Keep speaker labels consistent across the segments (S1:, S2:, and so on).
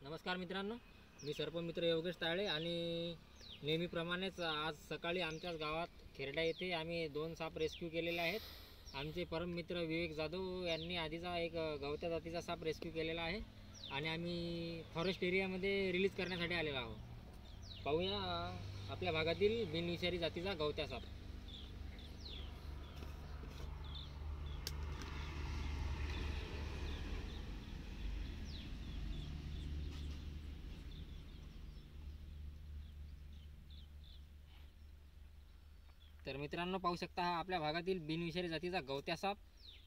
S1: नमस्कार मित्रांनो, मी सर्पमित्र योगेश ताळे आणि नेहमीप्रमाणेच आज सकाळी आमच्याच गावात खेरडा येथे आम्ही 2 साप रेस्क्यू केलेले आहेत. आमचे परममित्र विवेक जाधव यांनी आधीचा एक गवत्या जातीचा साप रेस्क्यू केलेला आहे आणि आम्ही फॉरेस्ट एरियामध्ये रिलीज करण्यासाठी आलेलो आहोत. पाहूया आपल्या भागातील बिनविषारी जातीचा गवत्या साप. तर मित्रांनो, पाहू शकता हा आपल्या भागातील बिनविषारी जातीचा गवत्या साप.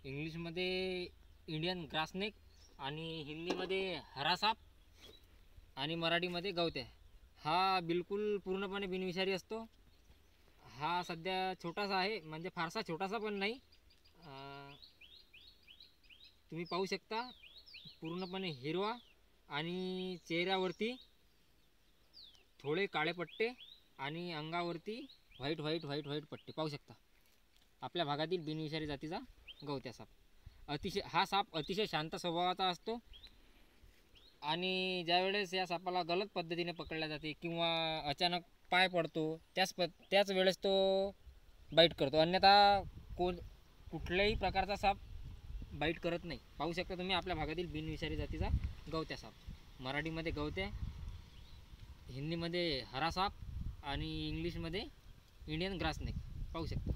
S1: इंग्लिशमध्ये इंडियन ग्रासनेक आणि हिंदीमध्ये हरा साप आणि मराठीमध्ये गवत्या. हा बिलकुल पूर्णपणे बिनविषारी असतो. हा सध्या छोटासा आहे, म्हणजे फारसा छोटासा पण नाही. तुम्ही पाहू शकता पूर्णपणे हिरवा आणि चेहऱ्यावरती थोडे काळे पट्टे आणि अंगावरती व्हाईट व्हाईट व्हाईट व्हाईट पट्टे पाहू शकता. आपल्या भागातील बिनविषारी जातीचा गवत्या साप. हा साप अतिशय शांत स्वभावाचा असतो आणि ज्यावेळेस या सापाला गलत पद्धतीने पकडल्या जाते किंवा अचानक पाय पडतो त्याच वेळेस तो बाईट करतो, अन्यथा कुठल्याही प्रकारचा साप बाईट करत नाही. पाहू शकता तुम्ही आपल्या भागातील बिनविषारी जातीचा गवत्या साप. मराठीमध्ये गवत्या, हिंदीमध्ये हरा साप आणि इंग्लिशमध्ये इंडियन ग्रासनेक पाहू शकता.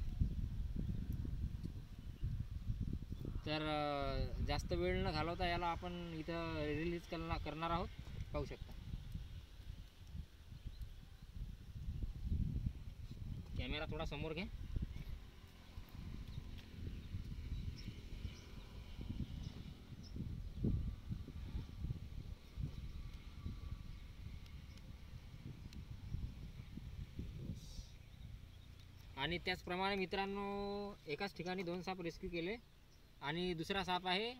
S1: तर जास्त वेळ न घालवता याला आपण इथं रिलीज करणार आहोत. पाहू शकता. कॅमेरा थोडा समोर घे. आणि त्याचप्रमाणे मित्रांनो, एकाच ठिकाणी 2 साप रेस्क्यू केले आणि दुसरा साप आहे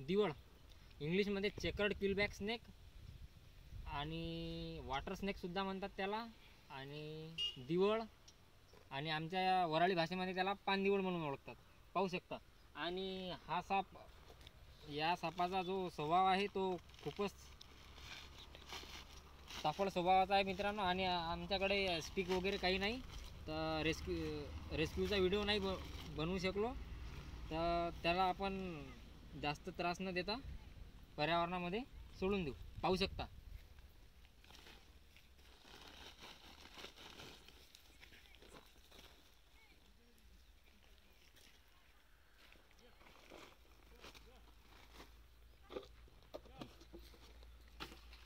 S1: दिवळ. इंग्लिशमध्ये चेकर्ड किलबॅक स्नेक आणि वॉटर स्नेकसुद्धा म्हणतात त्याला, आणि दिवळ, आणि आमच्या वराळी भाषेमध्ये त्याला पानदिवळ म्हणून ओळखतात. पाहू शकता. आणि या सापाचा जो स्वभाव आहे तो खूपच ताफड स्वभावाचा आहे मित्रांनो. आणि आमच्याकडे स्टिक वगैरे काही नाही, तर रेस्क्यूचा व्हिडिओ नाही बनवू शकलो, तर त्याला आपण जास्त त्रास न देता पर्यावरणामध्ये सोडून देऊ. पाहू शकता.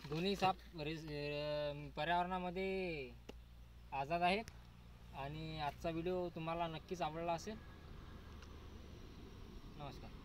S1: दोन्ही साप पर्यावरणामध्ये आझाद आहेत आणि आजचा व्हिडिओ तुम्हाला नक्कीच आवडला असेल. नमस्कार.